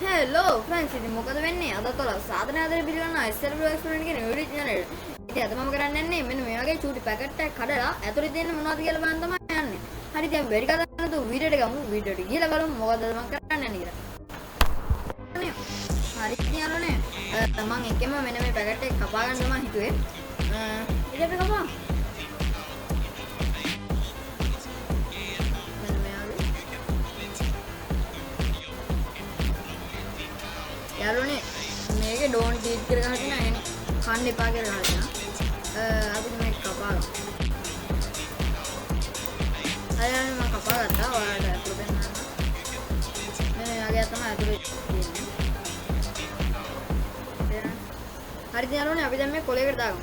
Hello friends, ඉතින් මොකද වෙන්නේ? අදත් ඔයාලා සාධන ආදරේ පිළිගන්න SLW experiment කියන YouTube channel එක. ඉතින් අද මම කරන්න යන්නේ මෙන්න මේ වගේ චූටි පැකට් එකක් කඩලා ඇතුලේ තියෙන මොනවද කියලා බලන්න තමයි යන්නේ. හරි දැන් වෙඩි කතාවද වීඩියෝ එක ගමු. වීඩියෝ එක ගිහලා බලමු මොකද මම කරන්න යන්නේ කියලා. හරි කියනෝනේ. මම එකෙම මෙන්න මේ පැකට් එක කපා ගන්න තමයි හිතුවේ. ඉතින් අපි කපා. යාළුවනේ මේකේ ඩෝන්ට් ටීච් කියලා ගහලා තියෙනවා. يعني කන්න එපා කියලා ගහලා තියෙනවා. අපි මේක කපා ගමු. අයයන් මම කපා ගත්තා. ඔයාලට අතුරු දෙන්න. මේ වගේ තමයි අතුරු තියෙන්නේ. හරි ඉතින් යාළුවනේ අපි දැන් මේ කොලයකට දාගමු.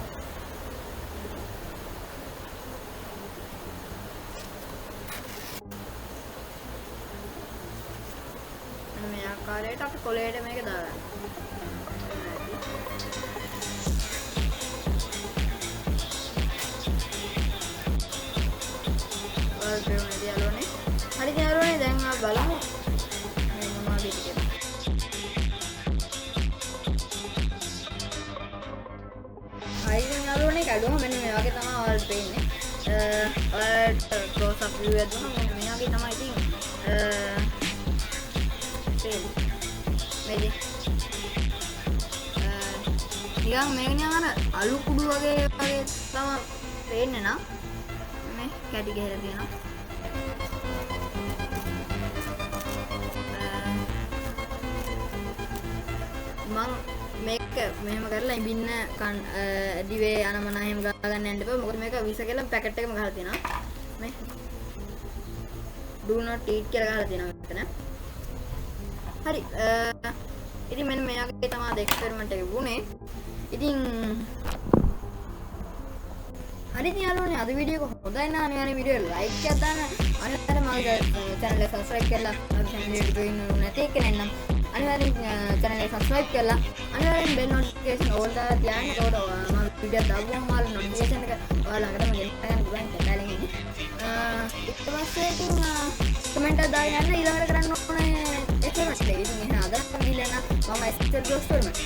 මේ ආකාරයට අපි කොලයට මේක දාගන්න. හරි යාළුවනේ දැන් අපි බලමු මේ මොනවද කියලා. හරි යාළුවනේ කඩුවම මෙන්න මේ වගේ තමයි ඔයාලට පේන්නේ. ඔයාලට ක්ලෝස් අප් view එක දුන්නා මෙන්න මේ වගේ තමයි ඉතින් නිකන් මේක නිකන් අර අලු කුඩු වගේ තමයි පේන්නේ නා මේ කැටි ගහලා තියෙනවා. මම මේක මෙහෙම කරලා ඉබින්න දිවේ අනමන එහෙම ගා ගන්න යන්න එපා. මොකද මේක විස කියලා පැකට් එකම ගහලා තියෙනවා. මේ do not eat කියලා ගහලා තියෙනවා මෙතන. හරි ඉතින් මෙන්න මේ වගේ තමයි අද එක්ස්පෙරිමන්ට් එක වුණේ. ඉතින් හරි ඉතින් යාළුවනේ අද වීඩියෝ එක හොඳයි නම් අනිවාර්යෙන් වීඩියෝ ලයික් එකක් දාන්න. අනිවාර්යෙන් මගේ channel එක subscribe කරලා මගේ channel එකට join වෙන්න නැති කෙනෙක් නම් අනිවාර්යෙන් channel එක subscribe කරලා අනිවාර්යෙන් bell notification all දාලා තියාගන්න. ඒකට මම වීඩියෝ දාපුවම මාළු notification එක ඔයාලා ළඟටම ගෙන්න ගන්න පුළුවන් කැටලෙන් ඉන්නේ. ඊට පස්සේ ඉතින් කමෙන්ට් එකක් දාගෙන යන්න ඊළඟට කරන්න ඕනේ එක්ස්පෙරිමන්ට් එක. ඉතින් එහෙනම් අද ගිහලා නම් මම SLW experiment